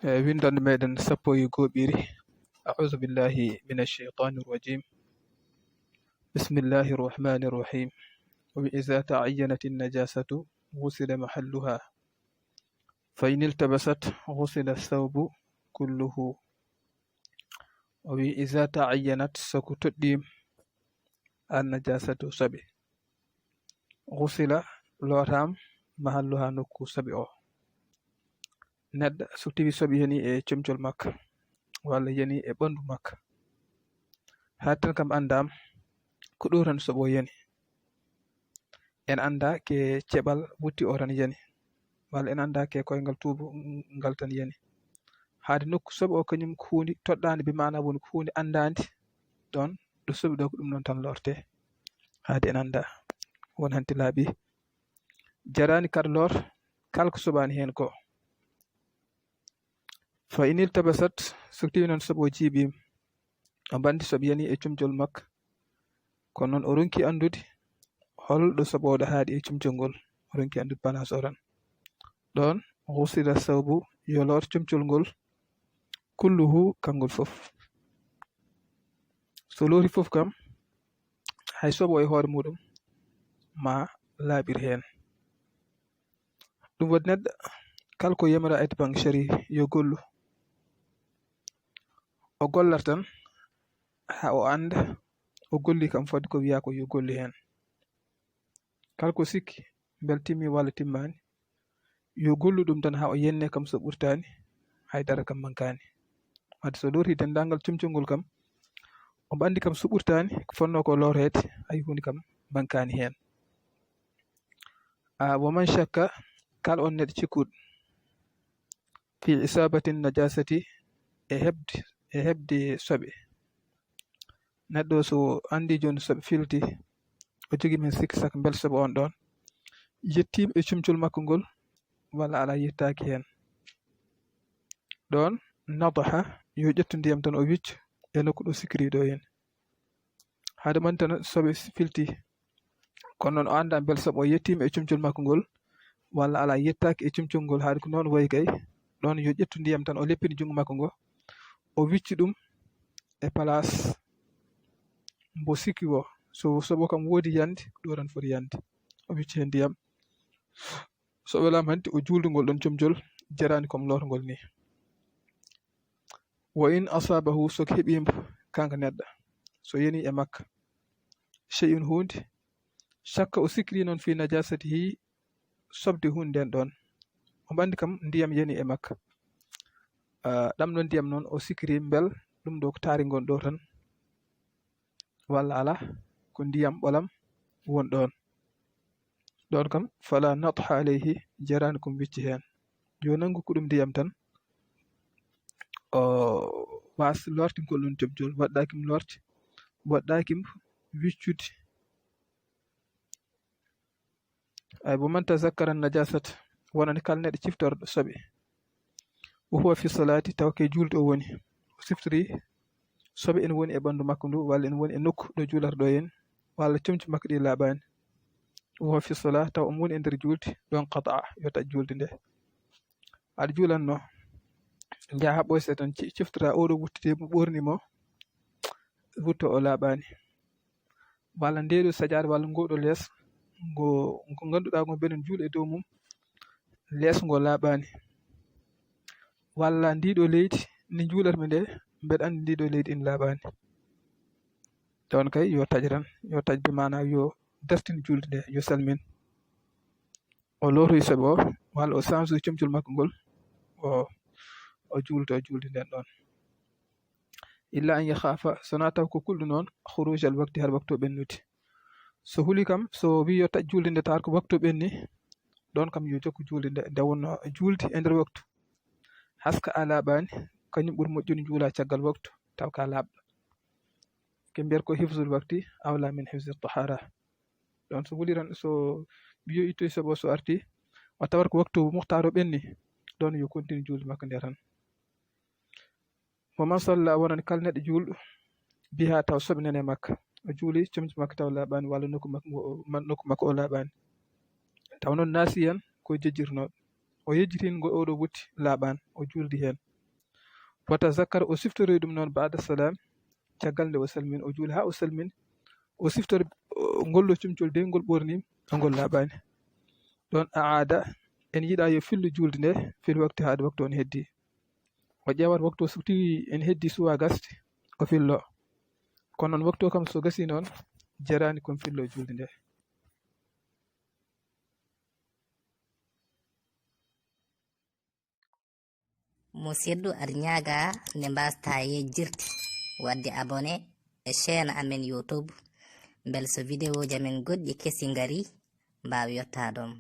windande meɗen sappo e go'oɓiri. A'udhu billahi minash shaitani rajim. Bismillahi rahmani rahim. Wa idha ta'ayyanat an-najasatu ghusila mahalluha fa in iltabasat ghusila ath-thawbu kulluhu. Wa idha ta'ayyanat saku toddim an-najasatu sabi ghusila lotam mahalluha nokku sabi o. Neɗɗo so tawi soɓi yani e comcol makka walla yani e ɓandu makka ha tan kam andam ko ɗo tan soɓo yani en anda ke ceɓal wutti o tan yani walla en anda ke koyngal tuubu ngal tan yani haade nokku soɓi o kañum ko hunde toɗɗande bi mana woni ko hunde andade ɗon ɗo soɓi ɗo ko ɗum noon tan lorte haade en anda won hanti laaɓi jarani kadi lor kala ko soɓani hen ko. Fa in iltabasat so tawi noon soɓo jiibima o bandi soɓi yani e comcol makka kono noon o ronki andude holɗo soɓoɗo haaɗi e comcol ngol o ronki andude place o tan ɗon ghusila sawbu yo lor comcol ngol kulluhu kangol fof. So loori fof kam hay soɓo e hoore muɗum ma laaɓir hen. ɗum waɗi neɗɗo kala ko yamira e to banggue shari yo gollu o gollat tan ha o anda o golli kam fodde ko wiya ko yo golli hen kala ko sikki bel timmi walla timmani yo gollu ɗum tan ha o yenne kam so ɓurtani haydara kam mankani. Wadde so lori dendagal comcol ngol kam o ɓandi kam so ɓurtani ko fonno ko lorede hay hunde kam mankani hen. Wa man shakka kala on neɗɗo cikkuɗo fi isabati najasati e hebde soɓe neɗɗo so andi joni soɓe filti o jogui men sikki saka bel soɓe on ɗon yettima e comcol makko ngol walla ala yettaki hen ɗon nadaha yo ƴettu ndiyam tan o wicca e nokku ɗo sikiri ɗo hen haade man tan soɓe filti kono noon o anda bel soɓe o yettima e comcol makko ngol walla ala yettaki e comcol ngol haade ko noon wayi kay ɗon yo ƴettu ndiyam tan o leppini jungo makko ngo o wicci ɗum e place mbo sikki o so soɓo kam woodi yande ɗo tan foti yande o wicci hen ndiyam so welama hanti o juldu ngol ɗon comcol jarani comme lotogol ni. Wa in asabahu soko heeɓimo kanko neɗɗo so yani e makka shay'un hunde shakka o sikiri noon fi najasatihi sobde hunde nden ɗon o ɓandi kam ndiyam yani e makka ɗam ɗon ndiyam noon o sikiri bel ɗum ɗo ko taari gon ɗo tan walla ala ko ndiyam ɓolam won ɗon ɗon kam fala natha alayhi jarani kom wicci hen yo nangu ko ɗum ndiyam tan o was lortingol ɗon jobjol waɗɗakim lorte waɗɗakim wiccude. Ay bo man tazakkara najasata wonani kala neɗɗo ciftorɗo soɓe o huwa fi salati taw ke julde o woni o siftori soɓe ene woni e ɓandu makko ndu walla ene woni e nokku ɗo julata ɗo hen walla comci makko ɗi laaɓani o huwa fi salat taw omo woni e nder julde ɗon qata yo taƴ julde nde aɗa julanno jaa ha ɓoyse tan ciftora oɗo wuttide mo ɓornimo wutto o laaɓani walla ndeɗo sajade walla ngoɗo lees ngo ganduɗa ngo beɗen juula e dow mum lees ngo laaɓani walla ndiɗo leydi ndi juulatmi nde mbeɗa andi ndiɗo leydi ina laaɓani ɗon kay yo taƴ tan yo taƴ bi mana yo dartin julde nde yo salmin o loroy soɓe o walla o change comcol makko ngol o julto julde nden ɗon illa an yakhafa sona taw ko kulɗo noon khuruj al wakti har waktu ɓennude so huli kam so wi yo taƴ julde nde tawat ko waktu ɓenni ɗon kam yo jokku julde nde wonno julde e nder waktu haska a laaɓani kañum ɓuuri moƴƴude juula caggal waktu taw ka laaɓɗo ke mbiyata ko hifzul wakti awla min hifzi tahara ɗon so huli tan so wiyo ittoy soɓo so arti o tawat ko waktu muhtaro ɓenni ɗon yo continue julde makko nde tan. Mo man salla wonani kala neɗɗo julɗo biha taw soɓe nane makka o juuli comci makko taw laaɓani walla nokku makko o laaɓani taw noon naasiyan ko jejjirnoɗo o yejjitingo oɗo wutti laaɓan o juldi heen wata zakkar o siftoroy ɗum noon ba'da salam caggal nde o salmin o juuli haa o salmin o siftori ngollo cumcol de ngol ɓornim ngol laaɓani ɗon aada en yiɗa yo fillu julde nde fil wakti haade waktu on heddi o ƴewat waktu o so tawi en heddi suwa gasde o fillo kono noon waktu o kam so gasi noon jarani kon fillo julde nde musidɗo aɗa ñaaga nde mbasta yejjirde wadde abonné e chaîne amen YouTube bel so vidéo jamin goɗɗi kesi ngari mbawi yottadom